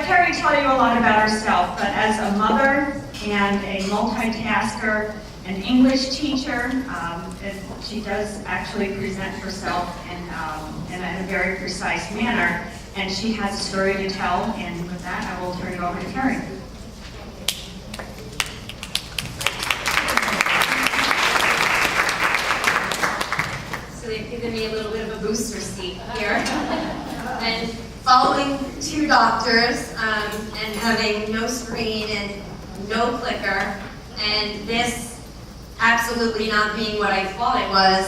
Keri tell you a lot about herself, but as a mother and a multitasker, an English teacher, she does actually present herself in a very precise manner, and she has a story to tell, and with that, I will turn it over to Keri. So they've given me a little bit of a booster seat here. And following 2 doctors and having no screen and no clicker, and this absolutely not being what I thought it was,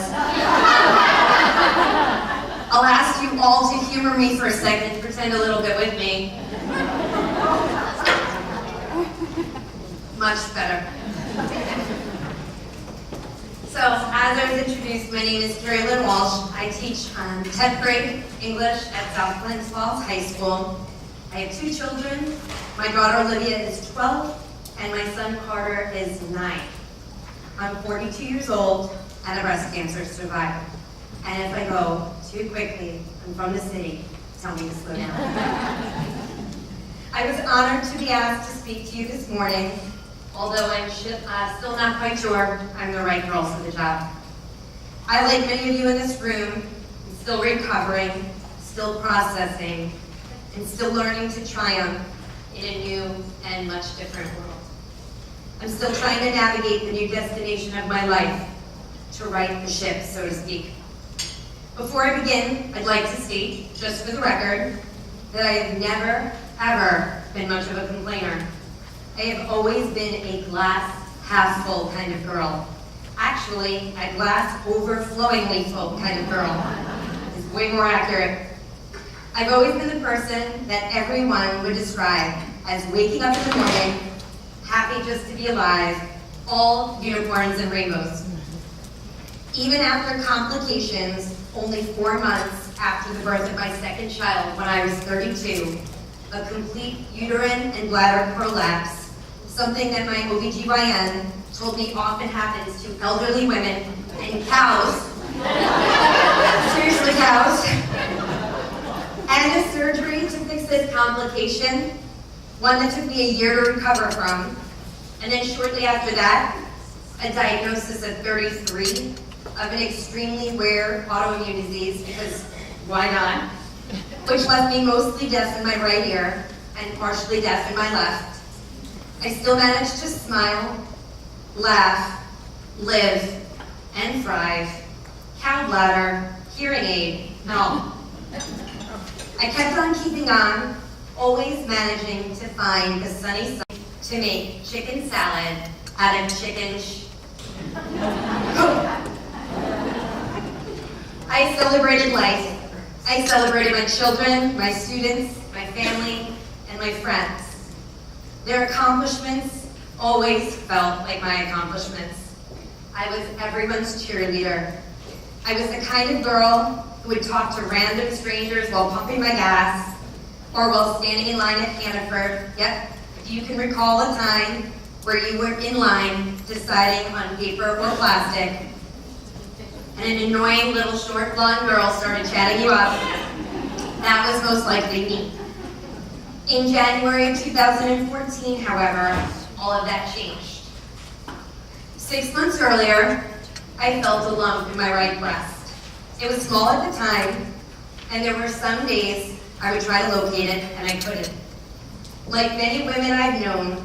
I'll ask you all to humor me for a second, pretend a little bit with me. Much better. So, as I was introduced, my name is Keri Lyn Walsh. I teach 10th grade English at South Glens Falls High School. I have 2 children. My daughter Olivia is 12, and my son Carter is 9. I'm 42 years old and a breast cancer survivor. And if I go too quickly, I'm from the city, tell me to slow down. I was honored to be asked to speak to you this morning, although I'm still not quite sure I'm the right girl for the job. I, like many of you in this room, am still recovering, still processing, and still learning to triumph in a new and much different world. I'm still trying to navigate the new destination of my life, to right the ship, so to speak. Before I begin, I'd like to state, just for the record, that I have never, ever been much of a complainer. I have always been a glass half full kind of girl. Actually, a glass overflowingly full kind of girl. It's way more accurate. I've always been the person that everyone would describe as waking up in the morning, happy just to be alive, all unicorns and rainbows. Even after complications, only 4 months after the birth of my second child, when I was 32, a complete uterine and bladder prolapse, something that my OBGYN told me often happens to elderly women and cows, seriously cows, and a surgery to fix this complication, one that took me a year to recover from, and then shortly after that, a diagnosis at 33 of an extremely rare autoimmune disease, because why not, which left me mostly deaf in my right ear and partially deaf in my left. I still managed to smile, laugh, live, and thrive, cow bladder, hearing aid, and all. I kept on keeping on, always managing to find the sunny side to make chicken salad out of chicken I celebrated life. I celebrated my children, my students, my family, and my friends. Their accomplishments always felt like my accomplishments. I was everyone's cheerleader. I was the kind of girl who would talk to random strangers while pumping my gas, or while standing in line at Hannaford. Yep, if you can recall a time where you were in line deciding on paper or plastic, and an annoying little short blonde girl started chatting you up, that was most likely me. In January of 2014, however, all of that changed. 6 months earlier, I felt a lump in my right breast. It was small at the time, and there were some days I would try to locate it, and I couldn't. Like many women I've known,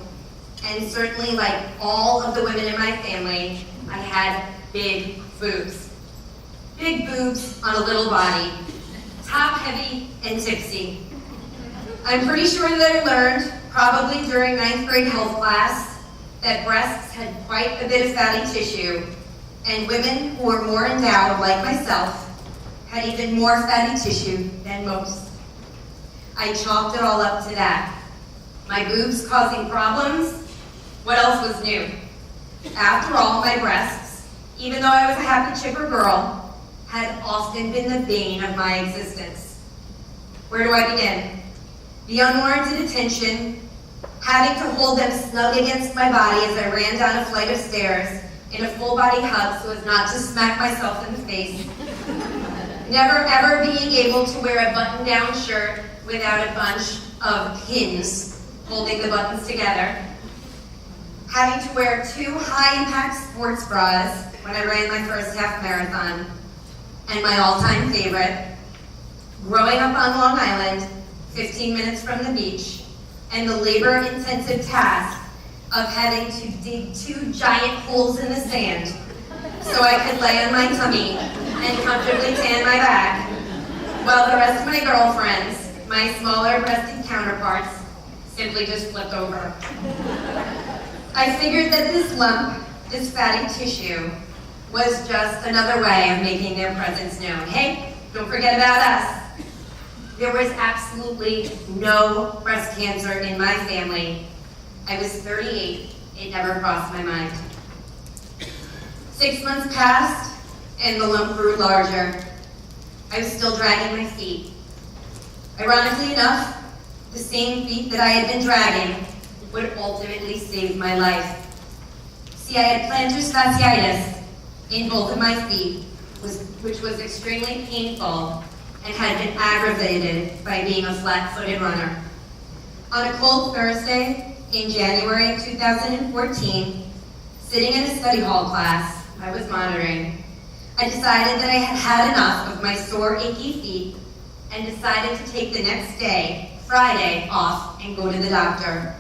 and certainly like all of the women in my family, I had big boobs. Big boobs on a little body, top heavy and tipsy. I'm pretty sure that I learned, probably during 9th grade health class, that breasts had quite a bit of fatty tissue, and women who were more endowed, like myself, had even more fatty tissue than most. I chalked it all up to that. My boobs causing problems? What else was new? After all, my breasts, even though I was a happy, chipper girl, had often been the bane of my existence. Where do I begin? The unwarranted attention, having to hold them snug against my body as I ran down a flight of stairs in a full-body hug so as not to smack myself in the face. Never ever being able to wear a button-down shirt without a bunch of pins holding the buttons together, having to wear 2 high-impact sports bras when I ran my first half marathon, and my all-time favorite, growing up on Long Island, 15 minutes from the beach, and the labor-intensive task of having to dig 2 giant holes in the sand so I could lay on my tummy and comfortably tan my back, while the rest of my girlfriends, my smaller-breasted counterparts, simply just flipped over. I figured that this lump, this fatty tissue, was just another way of making their presence known. Hey, don't forget about us. There was absolutely no breast cancer in my family. I was 38, it never crossed my mind. 6 months passed, and the lump grew larger. I was still dragging my feet. Ironically enough, the same feet that I had been dragging would ultimately save my life. See, I had plantar fasciitis in both of my feet, which was extremely painful and had been aggravated by being a flat-footed runner. On a cold Thursday in January of 2014, sitting in a study hall class I was monitoring, I decided that I had had enough of my sore, achy feet and decided to take the next day, Friday, off and go to the doctor.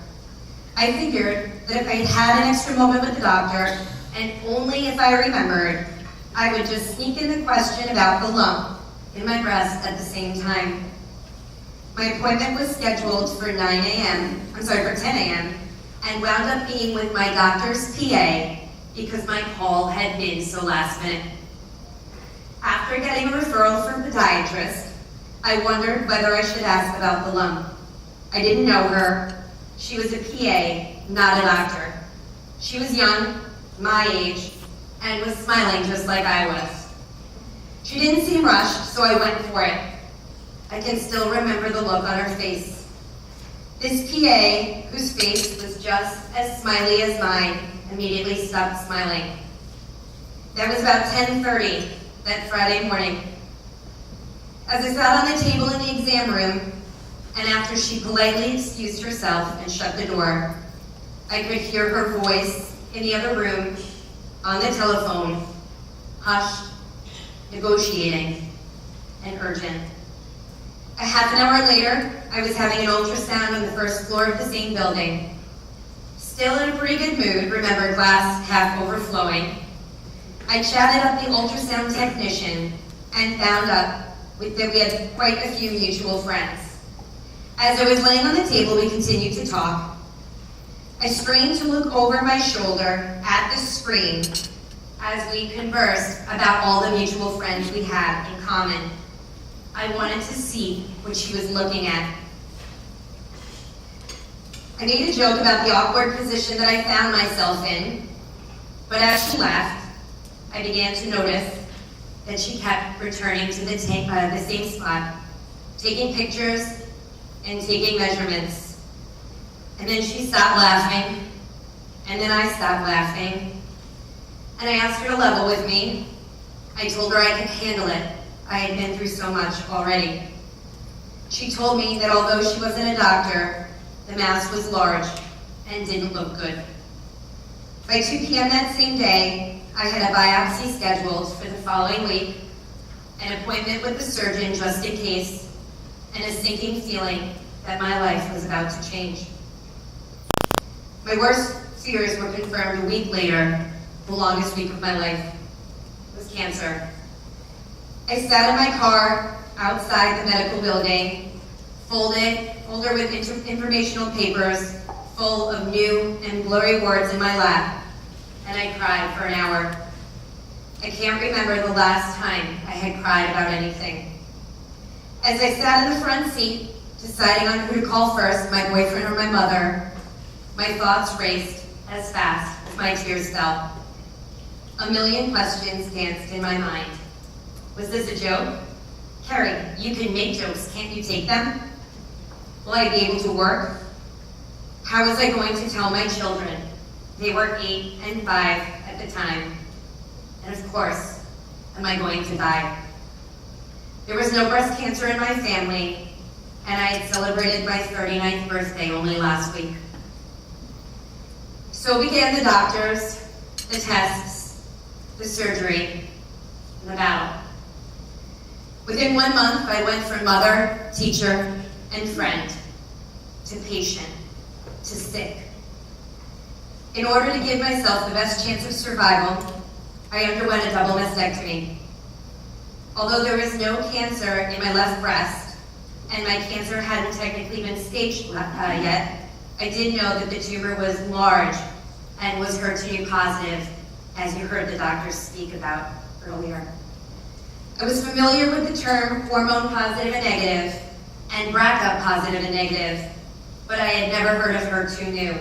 I figured that if I had had an extra moment with the doctor, and only if I remembered, I would just sneak in the question about the lump in my breast at the same time. My appointment was scheduled for 10 a.m., and wound up being with my doctor's PA because my call had been so last minute. After getting a referral from a podiatrist, I wondered whether I should ask about the lump. I didn't know her. She was a PA, not a doctor. She was young, my age, and was smiling just like I was. She didn't seem rushed, so I went for it. I can still remember the look on her face. This PA, whose face was just as smiley as mine, immediately stopped smiling. That was about 10:30 that Friday morning. As I sat on the table in the exam room, and after she politely excused herself and shut the door, I could hear her voice in the other room, on the telephone, hushed, negotiating, and urgent. A half an hour later, I was having an ultrasound on the first floor of the same building. Still in a pretty good mood, remember, glass half overflowing, I chatted up the ultrasound technician and found out that we had quite a few mutual friends. As I was laying on the table, we continued to talk. I strained to look over my shoulder at the screen as we conversed about all the mutual friends we had in common. I wanted to see what she was looking at. I made a joke about the awkward position that I found myself in, but as she laughed, I began to notice that she kept returning to the same spot, taking pictures and taking measurements. And then she stopped laughing, and then I stopped laughing. And I asked her to level with me. I told her I could handle it. I had been through so much already. She told me that although she wasn't a doctor, the mass was large and didn't look good. By 2 p.m. that same day, I had a biopsy scheduled for the following week, an appointment with the surgeon just in case, and a sinking feeling that my life was about to change. My worst fears were confirmed a week later. The longest week of my life was cancer. I sat in my car outside the medical building, folder with informational papers full of new and blurry words in my lap, and I cried for an hour. I can't remember the last time I had cried about anything. As I sat in the front seat, deciding on who to call first, my boyfriend or my mother, my thoughts raced as fast as my tears fell. A million questions danced in my mind. Was this a joke? Keri, you can make jokes, can't you take them? Will I be able to work? How was I going to tell my children? They were 8 and 5 at the time. And of course, am I going to die? There was no breast cancer in my family, and I had celebrated my 39th birthday only last week. So began the doctors, the tests, the surgery, and the battle. Within 1 month, I went from mother, teacher, and friend to patient, to sick. In order to give myself the best chance of survival, I underwent a double mastectomy. Although there was no cancer in my left breast, and my cancer hadn't technically been staged yet, I did know that the tumor was large and was HER2 positive, as you heard the doctors speak about earlier. I was familiar with the term hormone positive and negative, and BRCA positive and negative, but I had never heard of HER2-neu.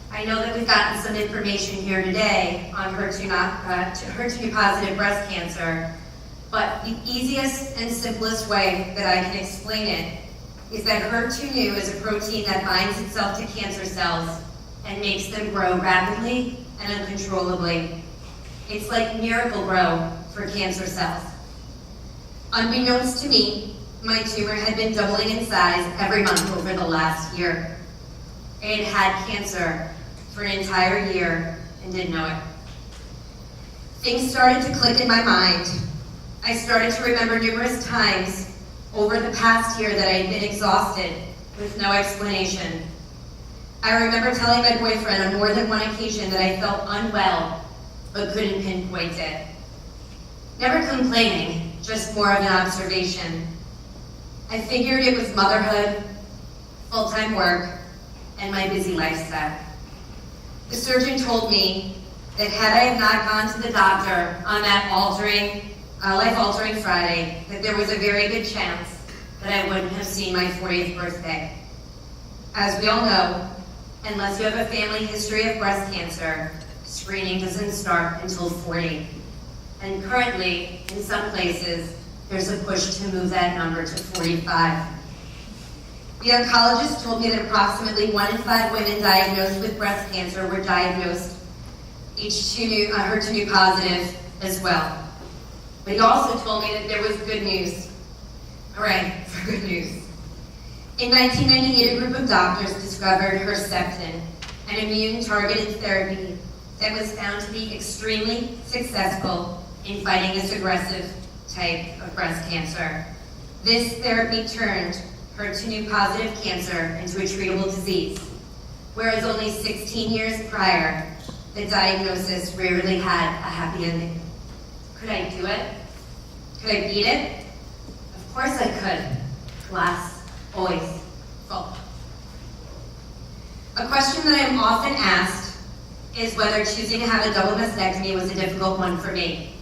I know that we've gotten some information here today on HER2 positive breast cancer, but the easiest and simplest way that I can explain it is that HER2-neu is a protein that binds itself to cancer cells and makes them grow rapidly and uncontrollably. It's like Miracle-Gro for cancer cells. Unbeknownst to me, my tumor had been doubling in size every month over the last year. I had had cancer for an entire year and didn't know it. Things started to click in my mind. I started to remember numerous times over the past year that I had been exhausted with no explanation. I remember telling my boyfriend on more than one occasion that I felt unwell, but couldn't pinpoint it. Never complaining, just more of an observation. I figured it was motherhood, full-time work, and my busy lifestyle. The surgeon told me that had I have not gone to the doctor on that life-altering Friday, that there was a very good chance that I wouldn't have seen my 40th birthday. As we all know, unless you have a family history of breast cancer, screening doesn't start until 40. And currently, in some places, there's a push to move that number to 45. The oncologist told me that approximately 1 in 5 women diagnosed with breast cancer were diagnosed HER2 positive as well. But he also told me that there was good news. Hooray for good news. In 1998, a group of doctors discovered Herceptin, an immune-targeted therapy that was found to be extremely successful in fighting this aggressive type of breast cancer. This therapy turned HER2 positive cancer into a treatable disease, whereas only 16 years prior, the diagnosis rarely had a happy ending. Could I do it? Could I beat it? Of course I could. Glass always full. A question that I am often asked is whether choosing to have a double mastectomy was a difficult one for me.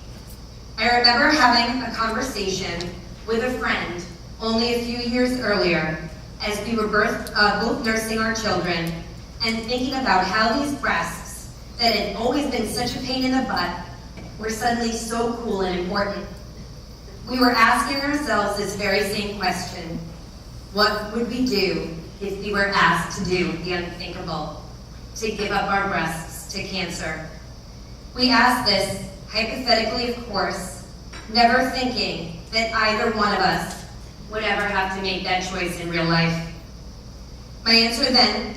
I remember having a conversation with a friend only a few years earlier as we were both nursing our children and thinking about how these breasts that had always been such a pain in the butt were suddenly so cool and important. We were asking ourselves this very same question: what would we do if we were asked to do the unthinkable, to give up our breasts to cancer? We asked this, hypothetically of course, never thinking that either one of us would ever have to make that choice in real life. My answer then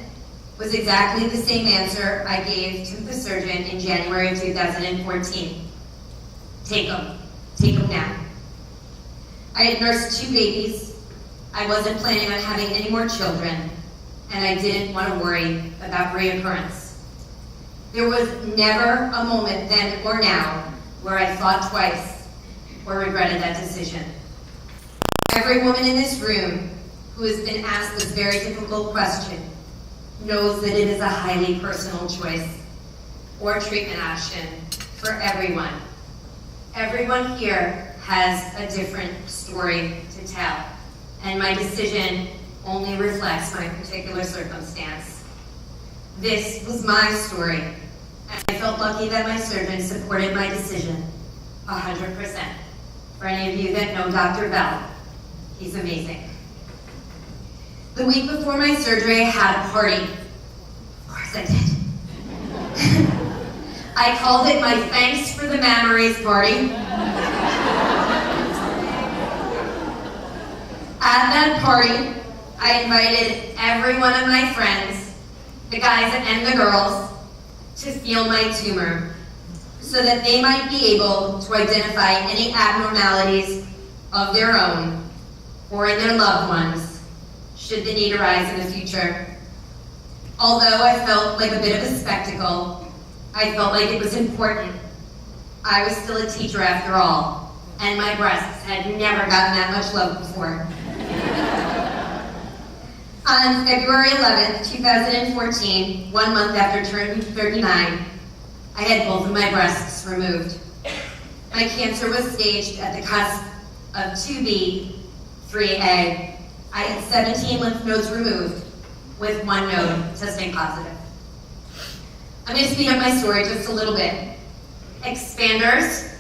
was exactly the same answer I gave to the surgeon in January of 2014. Take them now. I had nursed 2 babies, I wasn't planning on having any more children, and I didn't want to worry about reoccurrence. There was never a moment then or now where I thought twice or regretted that decision. Every woman in this room who has been asked this very difficult question knows that it is a highly personal choice or treatment option for everyone. Everyone here has a different story to tell, and my decision only reflects my particular circumstance. This was my story, and I felt lucky that my surgeon supported my decision 100%. For any of you that know Dr. Bell, he's amazing. The week before my surgery, I had a party. Of course I did. I called it my thanks for the memories party. At that party, I invited every one of my friends, the guys and the girls, to feel my tumor so that they might be able to identify any abnormalities of their own or in their loved ones should the need arise in the future. Although I felt like a bit of a spectacle, I felt like it was important. I was still a teacher after all, and my breasts had never gotten that much love before. On February 11th, 2014, 1 month after turning 39, I had both of my breasts removed. My cancer was staged at the cusp of 2B, 3A. I had 17 lymph nodes removed, with 1 node testing positive. I'm going to speed up my story just a little bit. Expanders,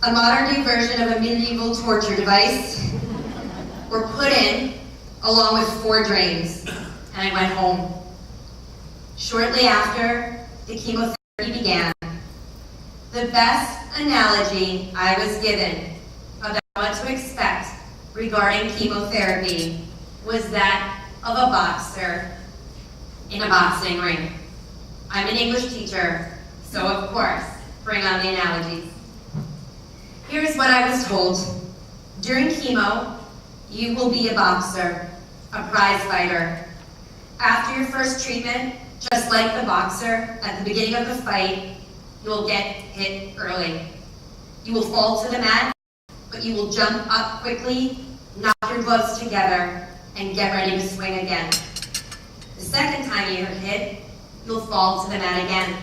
a modern-day version of a medieval torture device, were put in along with 4 drains, and I went home. Shortly after the chemotherapy began, the best analogy I was given about what to expect regarding chemotherapy was that of a boxer in a boxing ring. I'm an English teacher, so of course, bring on the analogies. Here's what I was told. During chemo, you will be a boxer, a prize fighter. After your first treatment, just like the boxer, at the beginning of the fight, you will get hit early. You will fall to the mat, but you will jump up quickly, knock your gloves together, and get ready to swing again. The second time you're hit, you'll fall to the mat again.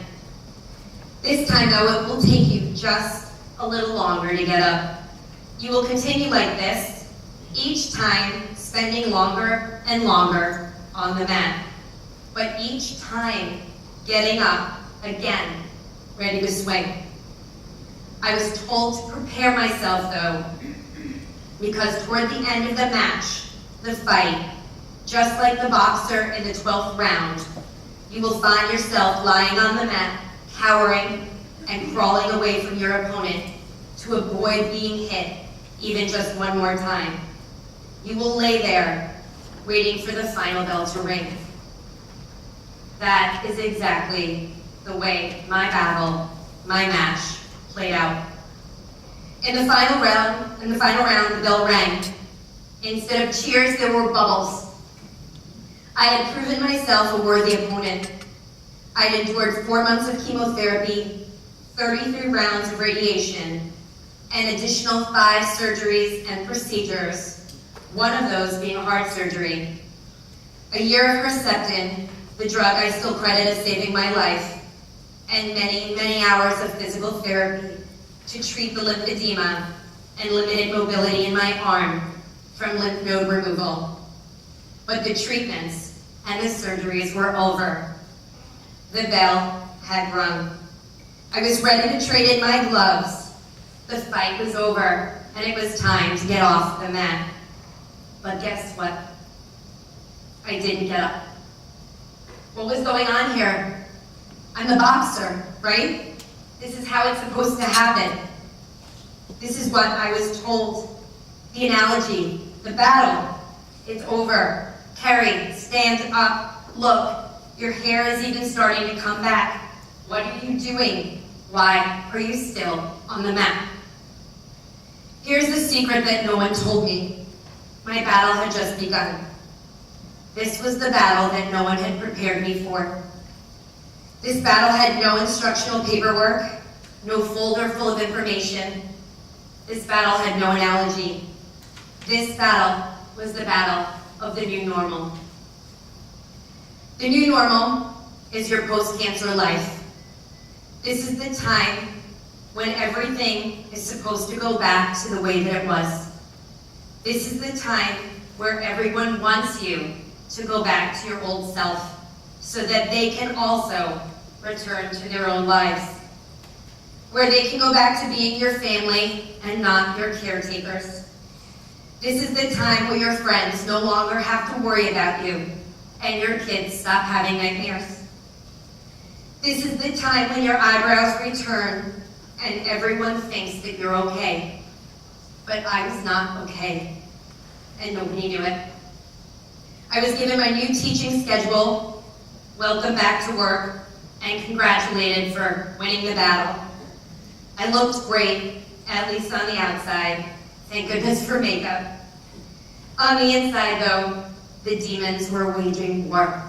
This time though, it will take you just a little longer to get up. You will continue like this, each time spending longer and longer on the mat, but each time getting up again, ready to swing. I was told to prepare myself though, because toward the end of the match, the fight, just like the boxer in the 12th round, you will find yourself lying on the mat, cowering and crawling away from your opponent to avoid being hit even just one more time. You will lay there, waiting for the final bell to ring. That is exactly the way my battle, my match, played out. In the final round, the bell rang. Instead of cheers, there were bubbles. I had proven myself a worthy opponent. I had endured 4 months of chemotherapy, 33 rounds of radiation, an additional 5 surgeries and procedures, one of those being a heart surgery. A year of Herceptin, the drug I still credit as saving my life, and many, many hours of physical therapy to treat the lymphedema and limited mobility in my arm from lymph node removal. But the treatments and the surgeries were over. The bell had rung. I was ready to trade in my gloves. The fight was over, and it was time to get off the mat. But guess what? I didn't get up. What was going on here? I'm the boxer, right? This is how it's supposed to happen. This is what I was told. The analogy, the battle, it's over. Keri, stand up. Look, your hair is even starting to come back. What are you doing? Why are you still on the mat? Here's the secret that no one told me. My battle had just begun. This was the battle that no one had prepared me for. This battle had no instructional paperwork, no folder full of information. This battle had no analogy. This battle was the battle of the new normal. The new normal is your post-cancer life. This is the time when everything is supposed to go back to the way that it was. This is the time where everyone wants you to go back to your old self so that they can also return to their own lives. Where they can go back to being your family and not your caretakers. This is the time where your friends no longer have to worry about you and your kids stop having nightmares. This is the time when your eyebrows return and everyone thinks that you're okay. But I was not okay. and nobody knew it. I was given my new teaching schedule, welcome back to work, and congratulated for winning the battle. I looked great, at least on the outside. Thank goodness for makeup. On the inside, though, the demons were waging war.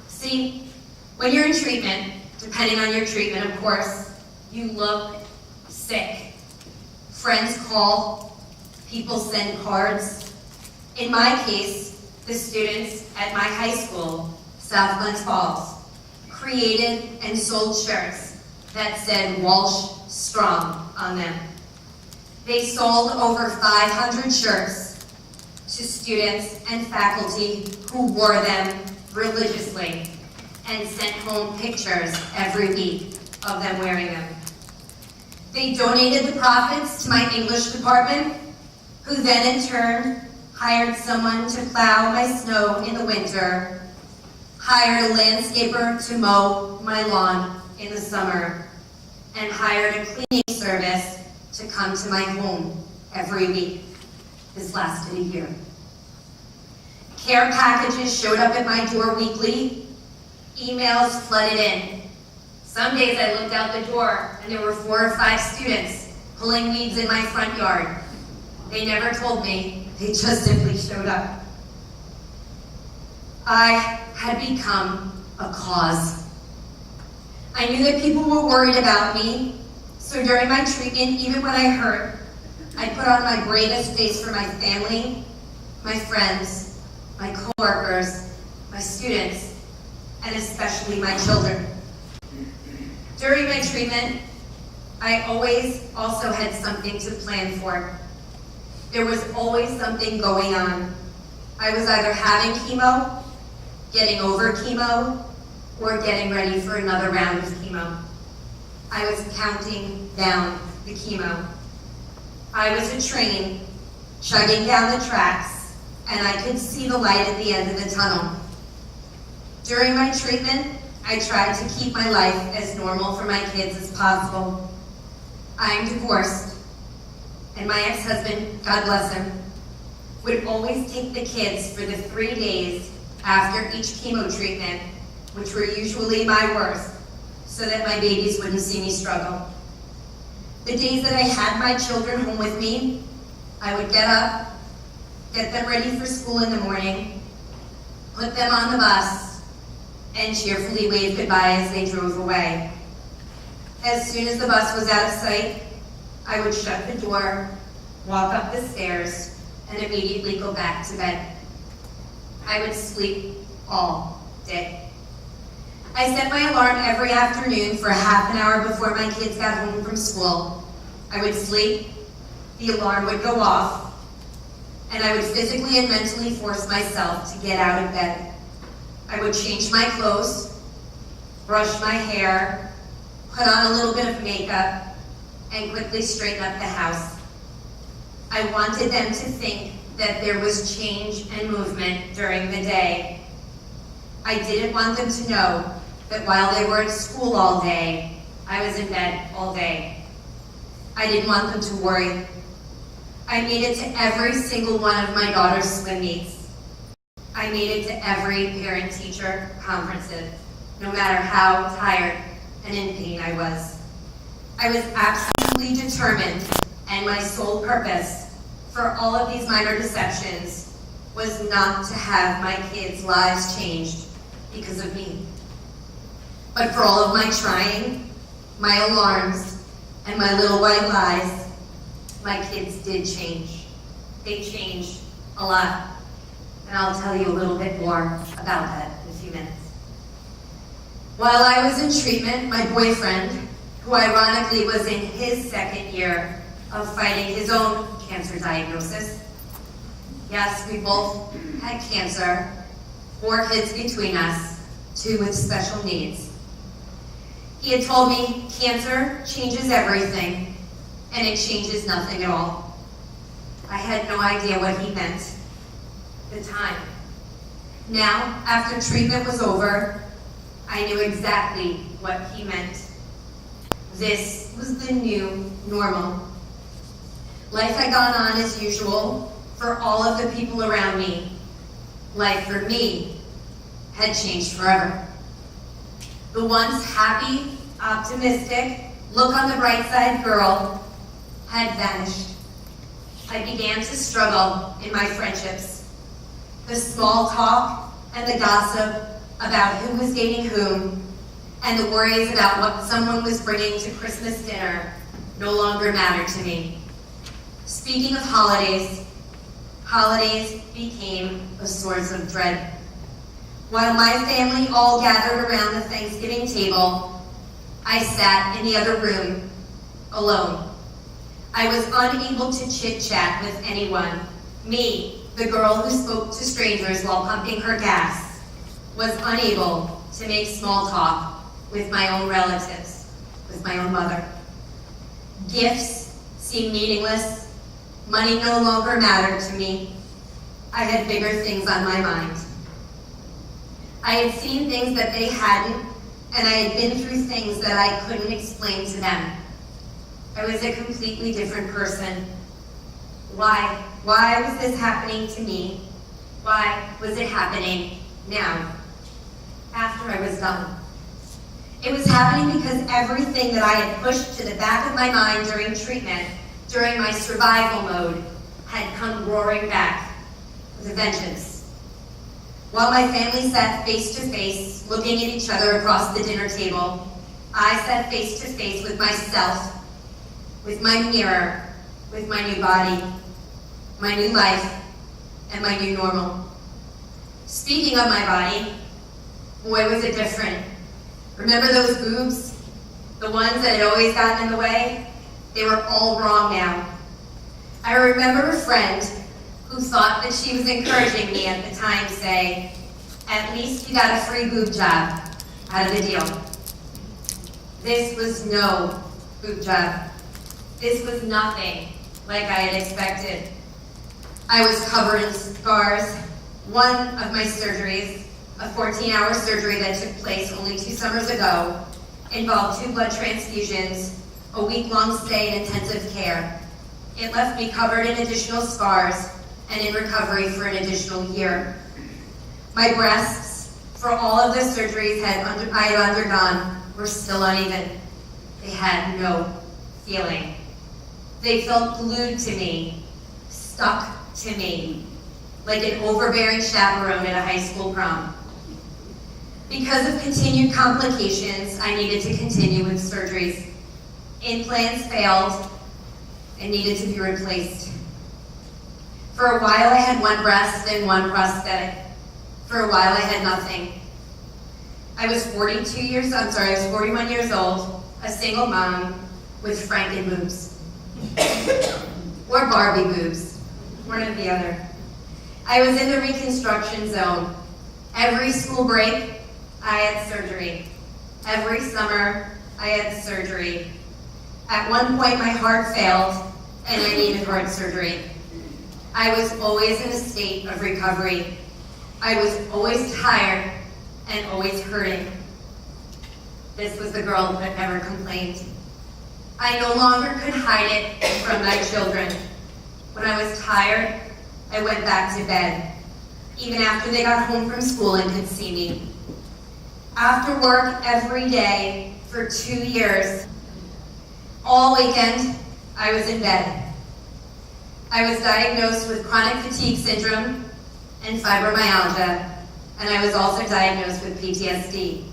See, when you're in treatment, depending on your treatment, of course, you look sick. Friends call, people send cards. In my case, the students at my high school, South Glens Falls, created and sold shirts that said Walsh Strong on them. They sold over 500 shirts to students and faculty who wore them religiously and sent home pictures every week of them wearing them. They donated the profits to my English department, who then in turn hired someone to plow my snow in the winter, hired a landscaper to mow my lawn in the summer, and hired a cleaning service to come to my home every week. This lasted a year. Care packages showed up at my door weekly. Emails flooded in. Some days I looked out the door and there were 4 or 5 students pulling weeds in my front yard. They never told me, they just simply showed up. I had become a cause. I knew that people were worried about me, so during my treatment, even when I hurt, I put on my bravest face for my family, my friends, my coworkers, my students, and especially my children. During my treatment, I always also had something to plan for. There was always something going on. I was either having chemo, getting over chemo, or getting ready for another round of chemo. I was counting down the chemo. I was a train chugging down the tracks, and I could see the light at the end of the tunnel. During my treatment, I tried to keep my life as normal for my kids as possible. I'm divorced, and my ex-husband, God bless him, would always take the kids for the 3 days after each chemo treatment, which were usually my worst, so that my babies wouldn't see me struggle. The days that I had my children home with me, I would get up, get them ready for school in the morning, put them on the bus, and cheerfully wave goodbye as they drove away. As soon as the bus was out of sight, I would shut the door, walk up the stairs, and immediately go back to bed. I would sleep all day. I set my alarm every afternoon for half an hour before my kids got home from school. I would sleep, the alarm would go off, and I would physically and mentally force myself to get out of bed. I would change my clothes, brush my hair, put on a little bit of makeup, and quickly straighten up the house. I wanted them to think that there was change and movement during the day. I didn't want them to know that while they were at school all day, I was in bed all day. I didn't want them to worry. I made it to every single one of my daughter's swim meets. I made it to every parent-teacher conferences, no matter how tired and in pain I was. I was absolutely determined, and my sole purpose for all of these minor deceptions was not to have my kids' lives changed because of me. But for all of my trying, my alarms, and my little white lies, my kids did change. They changed a lot. And I'll tell you a little bit more about that in a few minutes. While I was in treatment, my boyfriend, who ironically was in his 2nd year of fighting his own cancer diagnosis. Yes, we both had cancer, 4 kids between us, 2 with special needs. He had told me cancer changes everything, and it changes nothing at all. I had no idea what he meant at the time. Now, after treatment was over, I knew exactly what he meant. This was the new normal. Life had gone on as usual for all of the people around me, life for me had changed forever. The once happy, optimistic, look on the bright side girl had vanished. I began to struggle in my friendships. The small talk and the gossip about who was dating whom and the worries about what someone was bringing to Christmas dinner no longer mattered to me. Speaking of holidays, holidays became a source of dread. While my family all gathered around the Thanksgiving table, I sat in the other room, alone. I was unable to chit-chat with anyone. Me, the girl who spoke to strangers while pumping her gas, was unable to make small talk with my own relatives, with my own mother. Gifts seemed meaningless. Money no longer mattered to me. I had bigger things on my mind. I had seen things that they hadn't, and I had been through things that I couldn't explain to them. I was a completely different person. Why? Why was this happening to me? Why was it happening now, after I was done? It was happening because everything that I had pushed to the back of my mind during treatment, during my survival mode, had come roaring back with a vengeance. While my family sat face to face, looking at each other across the dinner table, I sat face to face with myself, with my mirror, with my new body, my new life, and my new normal. Speaking of my body, boy, was it different. Remember those boobs? The ones that had always gotten in the way? They were all wrong now. I remember a friend who thought that she was encouraging me at the time say, "At least you got a free boob job out of the deal." This was no boob job. This was nothing like I had expected. I was covered in scars. One of my surgeries, a 14-hour surgery that took place only 2 summers ago, involved 2 blood transfusions, a week-long stay in intensive care. It left me covered in additional scars and in recovery for an additional year. My breasts, for all of the surgeries I had undergone, were still uneven. They had no feeling. They felt glued to me, stuck to me, like an overbearing chaperone at a high school prom. Because of continued complications, I needed to continue with surgeries. Implants failed and needed to be replaced. For a while I had 1 breast and 1 prosthetic. For a while I had nothing. I was 41 years old, a single mom with Franken boobs. Or Barbie boobs, one or the other. I was in the reconstruction zone. Every school break, I had surgery. Every summer, I had surgery. At one point, my heart failed, and I needed heart surgery. I was always in a state of recovery. I was always tired and always hurting. This was the girl that never complained. I no longer could hide it from my children. When I was tired, I went back to bed, even after they got home from school and could see me. After work every day for 2 years, all weekend, I was in bed. I was diagnosed with chronic fatigue syndrome and fibromyalgia, and I was also diagnosed with PTSD.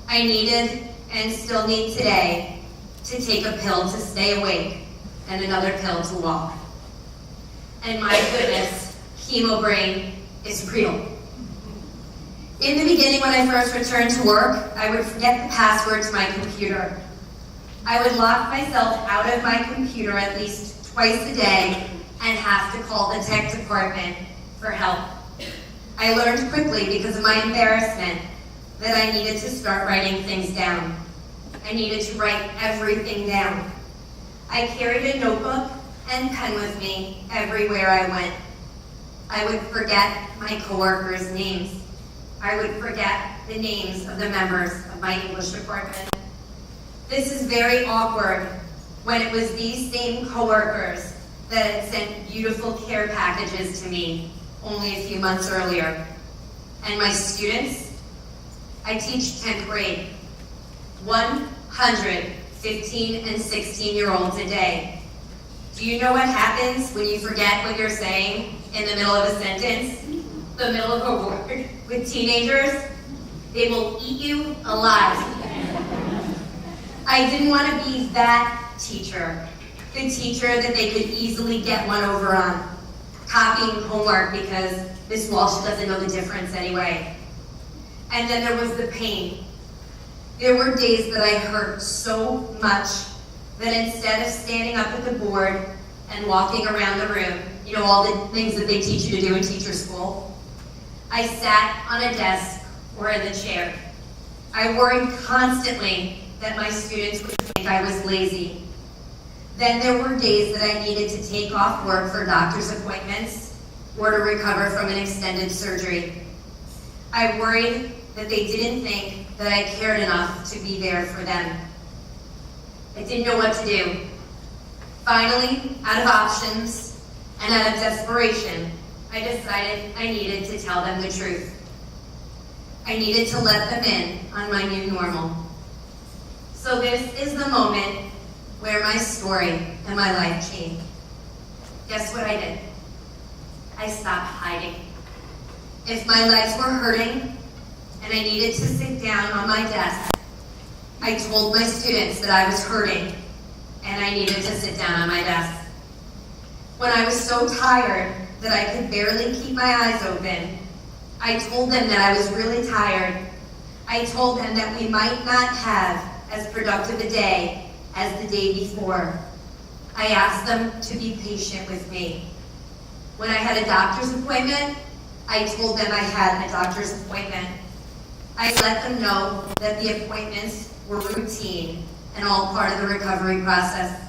I needed, and still need today, to take a pill to stay awake and another pill to walk. And my goodness, chemo brain is real. In the beginning, when I first returned to work, I would forget the password to my computer. I would lock myself out of my computer at least twice a day and have to call the tech department for help. I learned quickly, because of my embarrassment, that I needed to start writing things down. I needed to write everything down. I carried a notebook and pen with me everywhere I went. I would forget my coworkers' names. I would forget the names of the members of my English department. This is very awkward when it was these same coworkers that had sent beautiful care packages to me only a few months earlier. And my students, I teach 10th grade, 115 and 16-year-olds a day. Do you know what happens when you forget what you're saying in the middle of a sentence, the middle of a word with teenagers? They will eat you alive. I didn't want to be that teacher, the teacher that they could easily get one over on, copying homework because Miss Walsh doesn't know the difference anyway. And then there was the pain. There were days that I hurt so much that instead of standing up at the board and walking around the room, you know, all the things that they teach you to do in teacher school, I sat on a desk or in the chair. I worried constantly that my students would think I was lazy. Then there were days that I needed to take off work for doctor's appointments or to recover from an extended surgery. I worried that they didn't think that I cared enough to be there for them. I didn't know what to do. Finally, out of options and out of desperation, I decided I needed to tell them the truth. I needed to let them in on my new normal. So this is the moment where my story and my life changed. Guess what I did? I stopped hiding. If my legs were hurting and I needed to sit down on my desk, I told my students that I was hurting and I needed to sit down on my desk. When I was so tired that I could barely keep my eyes open, I told them that I was really tired. I told them that we might not have as productive a day as the day before. I asked them to be patient with me. When I had a doctor's appointment, I told them I had a doctor's appointment. I let them know that the appointments were routine and all part of the recovery process.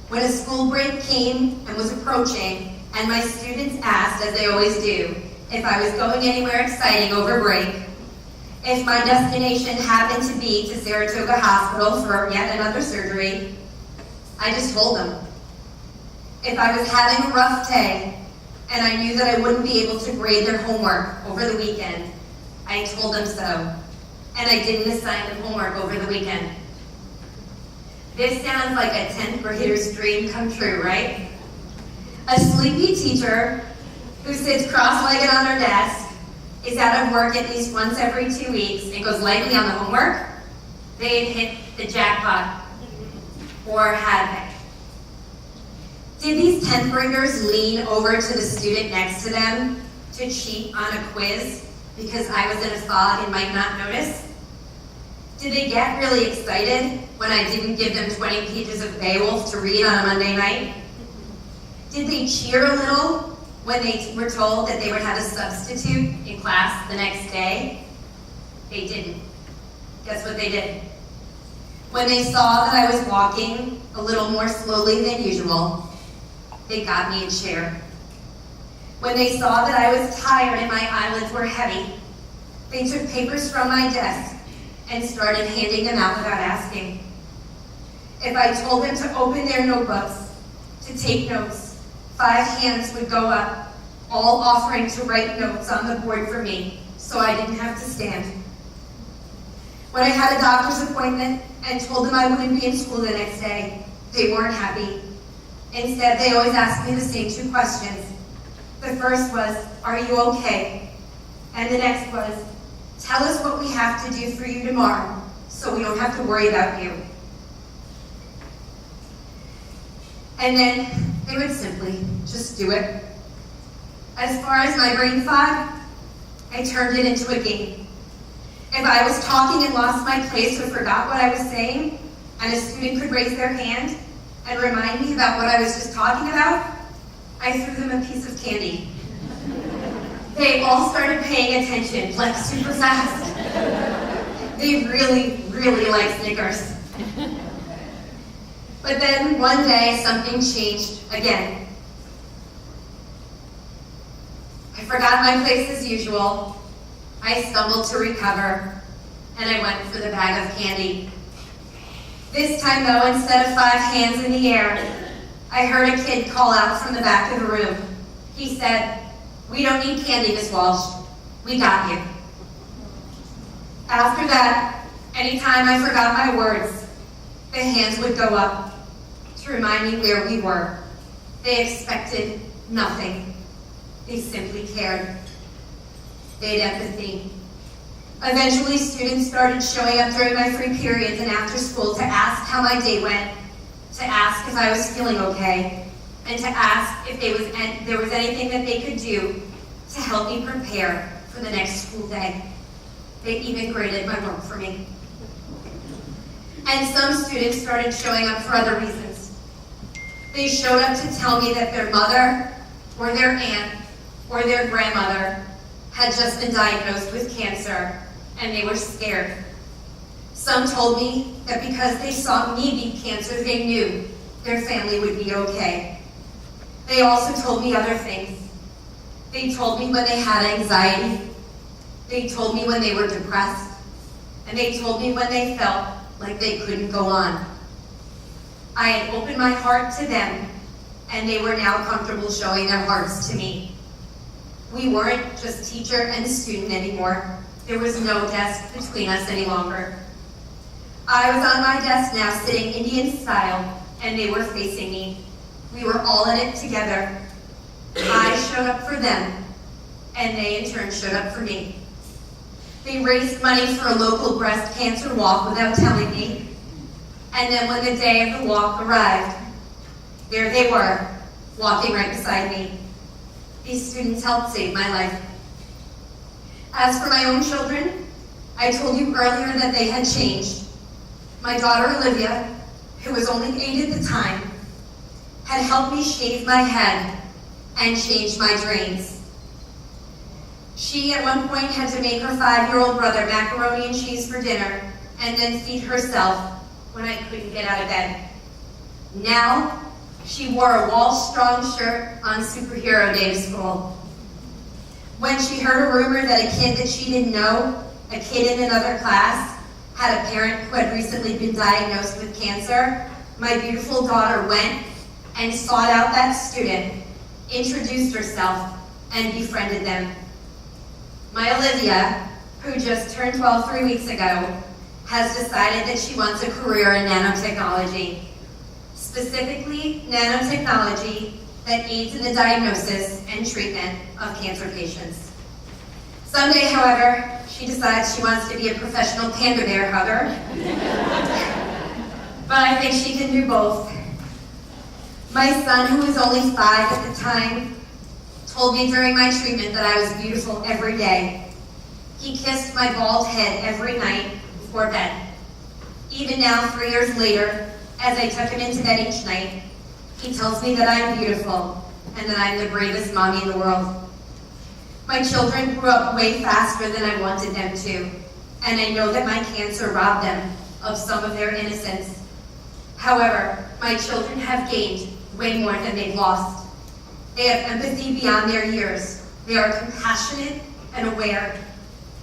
When a school break came and was approaching, and my students asked, as they always do, if I was going anywhere exciting over break, if my destination happened to be to Saratoga Hospital for yet another surgery, I just told them. If I was having a rough day and I knew that I wouldn't be able to grade their homework over the weekend, I told them so, and I didn't assign them homework over the weekend. This sounds like a 10th grader's dream come true, right? A sleepy teacher who sits cross-legged on her desk, is out of work at least once every 2 weeks, and goes lightly on the homework, they'd hit the jackpot, or had they? Did these 10th graders lean over to the student next to them to cheat on a quiz because I was in a fog and might not notice? Did they get really excited when I didn't give them 20 pages of Beowulf to read on a Monday night? Did they cheer a little when they were told that they would have a substitute in class the next day? They didn't. Guess what they did? When they saw that I was walking a little more slowly than usual, they got me a chair. When they saw that I was tired and my eyelids were heavy, they took papers from my desk and started handing them out without asking. If I told them to open their notebooks, to take notes, 5 hands would go up, all offering to write notes on the board for me, so I didn't have to stand. When I had a doctor's appointment and told them I wouldn't be in school the next day, they weren't happy. Instead, they always asked me the same 2 questions. The first was, "Are you okay?" And the next was, "Tell us what we have to do for you tomorrow, so we don't have to worry about you." And then they would simply just do it. As far as my brain fog, I turned it into a game. If I was talking and lost my place or forgot what I was saying, and a student could raise their hand and remind me about what I was just talking about, I threw them a piece of candy. They all started paying attention, like super fast. They really, really like Snickers. But then one day, something changed again. I forgot my place as usual. I stumbled to recover, and I went for the bag of candy. This time though, instead of 5 hands in the air, I heard a kid call out from the back of the room. He said, "We don't need candy, Miss Walsh. We got you." After that, anytime I forgot my words, the hands would go up to remind me where we were. They expected nothing. They simply cared. They had empathy. Eventually, students started showing up during my free periods and after school to ask how my day went, to ask if I was feeling okay, and to ask if there was anything that they could do to help me prepare for the next school day. They even graded my work for me. And some students started showing up for other reasons. They showed up to tell me that their mother, or their aunt, or their grandmother had just been diagnosed with cancer, and they were scared. Some told me that because they saw me beat cancer, they knew their family would be okay. They also told me other things. They told me when they had anxiety. They told me when they were depressed. And they told me when they felt like they couldn't go on. I had opened my heart to them, and they were now comfortable showing their hearts to me. We weren't just teacher and student anymore. There was no desk between us any longer. I was on my desk now, sitting Indian style, and they were facing me. We were all in it together. I showed up for them, and they in turn showed up for me. They raised money for a local breast cancer walk without telling me. And then when the day of the walk arrived, there they were, walking right beside me. These students helped save my life. As for my own children, I told you earlier that they had changed. My daughter Olivia, who was only 8 at the time, had helped me shave my head and change my drains. She at one point had to make her 5-year-old brother macaroni and cheese for dinner and then feed herself when I couldn't get out of bed. Now, she wore a Walsh Strong shirt on Superhero Day to school. When she heard a rumor that a kid that she didn't know, a kid in another class, had a parent who had recently been diagnosed with cancer, my beautiful daughter went and sought out that student, introduced herself, and befriended them. My Olivia, who just turned 12 3 weeks ago, has decided that she wants a career in nanotechnology. Specifically, nanotechnology that aids in the diagnosis and treatment of cancer patients. Someday, however, she decides she wants to be a professional panda bear hugger. But I think she can do both. My son, who was only 5 at the time, told me during my treatment that I was beautiful every day. He kissed my bald head every night before bed. Even now, 3 years later, as I tuck him into bed each night, he tells me that I'm beautiful and that I'm the bravest mommy in the world. My children grew up way faster than I wanted them to, and I know that my cancer robbed them of some of their innocence. However, my children have gained way more than they've lost. They have empathy beyond their years. They are compassionate and aware.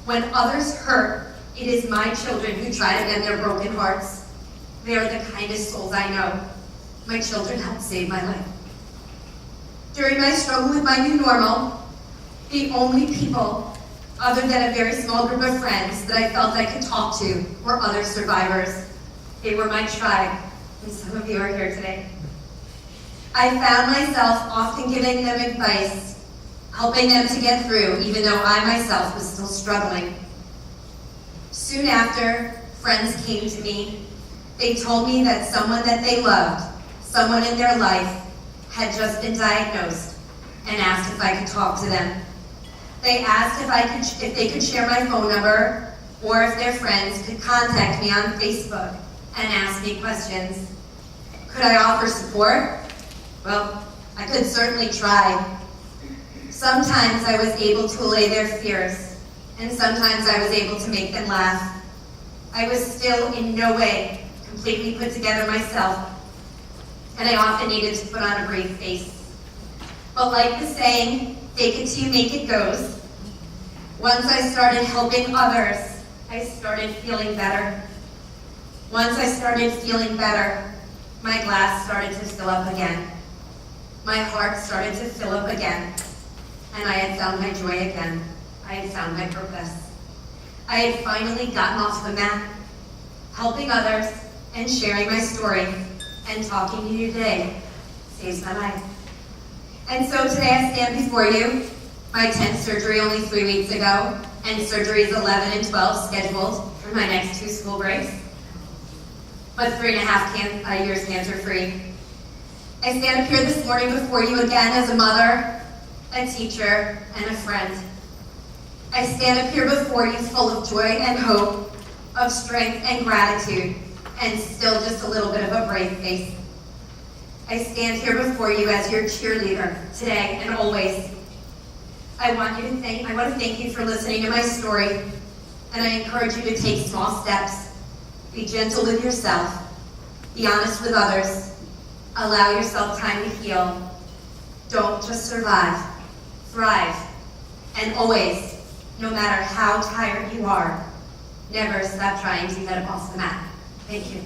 When others hurt, it is my children who try to mend their broken hearts. They are the kindest souls I know. My children helped save my life. During my struggle with my new normal, the only people, other than a very small group of friends, that I felt I could talk to were other survivors. They were my tribe, and some of you are here today. I found myself often giving them advice, helping them to get through, even though I myself was still struggling. Soon after, friends came to me. They told me that someone that they loved, someone in their life, had just been diagnosed and asked if I could talk to them. They asked if they could share my phone number or if their friends could contact me on Facebook and ask me questions. Could I offer support? Well, I could certainly try. Sometimes I was able to allay their fears, and sometimes I was able to make them laugh. I was still in no way completely put together myself, and I often needed to put on a brave face. But like the saying, fake it till you make it goes. Once I started helping others, I started feeling better. Once I started feeling better, my glass started to fill up again. My heart started to fill up again. And I had found my joy again. I had found my purpose. I had finally gotten off the mat, helping others and sharing my story, and talking to you today saves my life. And so today I stand before you, my 10th surgery only 3 weeks ago, and surgeries 11 and 12 scheduled for my next 2 school breaks, but 3.5 years cancer-free. I stand up here this morning before you again as a mother, a teacher, and a friend. I stand up here before you full of joy and hope, of strength and gratitude, and still just a little bit of a brave face. I stand here before you as your cheerleader today and always. I want to thank you for listening to my story, and I encourage you to take small steps. Be gentle with yourself. Be honest with others. Allow yourself time to heal. Don't just survive. Thrive. And always, no matter how tired you are, never stop trying to get up off the mat. Thank you.